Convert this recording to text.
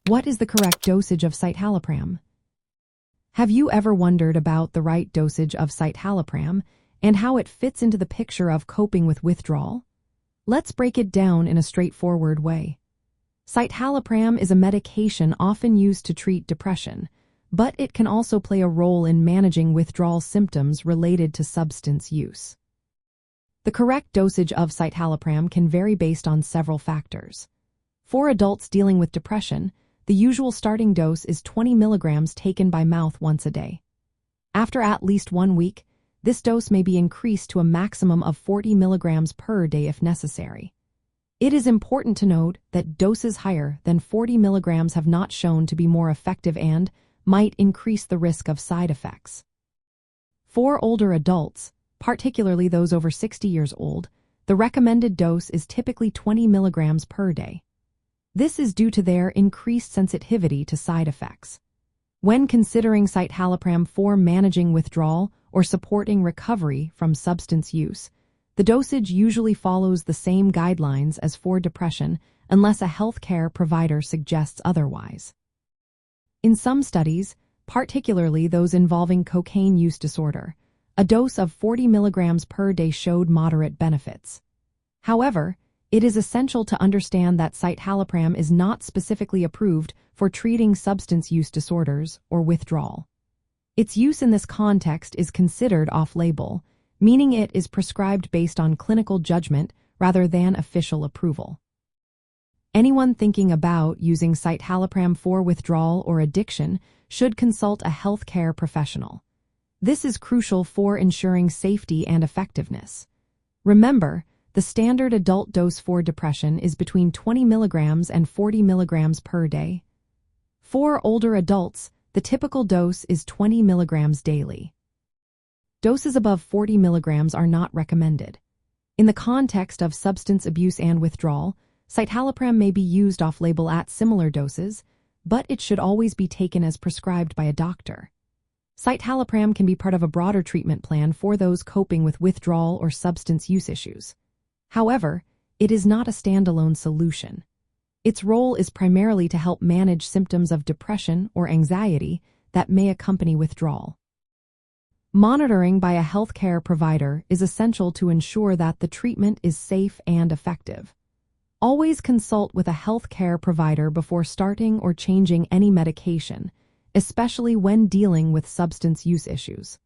What is the correct dosage of citalopram? Have you ever wondered about the right dosage of citalopram and how it fits into the picture of coping with withdrawal? Let's break it down in a straightforward way. Citalopram is a medication often used to treat depression, but it can also play a role in managing withdrawal symptoms related to substance use. The correct dosage of citalopram can vary based on several factors. For adults dealing with depression, the usual starting dose is 20 milligrams taken by mouth once a day. After at least 1 week, this dose may be increased to a maximum of 40 milligrams per day if necessary. It is important to note that doses higher than 40 milligrams have not shown to be more effective and might increase the risk of side effects. For older adults, particularly those over 60 years old, the recommended dose is typically 20 milligrams per day. This is due to their increased sensitivity to side effects. When considering citalopram for managing withdrawal or supporting recovery from substance use, the dosage usually follows the same guidelines as for depression unless a healthcare provider suggests otherwise. In some studies, particularly those involving cocaine use disorder, a dose of 40 milligrams per day showed moderate benefits. However, it is essential to understand that citalopram is not specifically approved for treating substance use disorders or withdrawal. Its use in this context is considered off-label, meaning it is prescribed based on clinical judgment rather than official approval. Anyone thinking about using citalopram for withdrawal or addiction should consult a healthcare professional. This is crucial for ensuring safety and effectiveness. Remember, the standard adult dose for depression is between 20 milligrams and 40 milligrams per day. For older adults, the typical dose is 20 milligrams daily. Doses above 40 milligrams are not recommended. In the context of substance abuse and withdrawal, citalopram may be used off-label at similar doses, but it should always be taken as prescribed by a doctor. Citalopram can be part of a broader treatment plan for those coping with withdrawal or substance use issues. However, it is not a standalone solution. Its role is primarily to help manage symptoms of depression or anxiety that may accompany withdrawal. Monitoring by a healthcare provider is essential to ensure that the treatment is safe and effective. Always consult with a healthcare provider before starting or changing any medication, especially when dealing with substance use issues.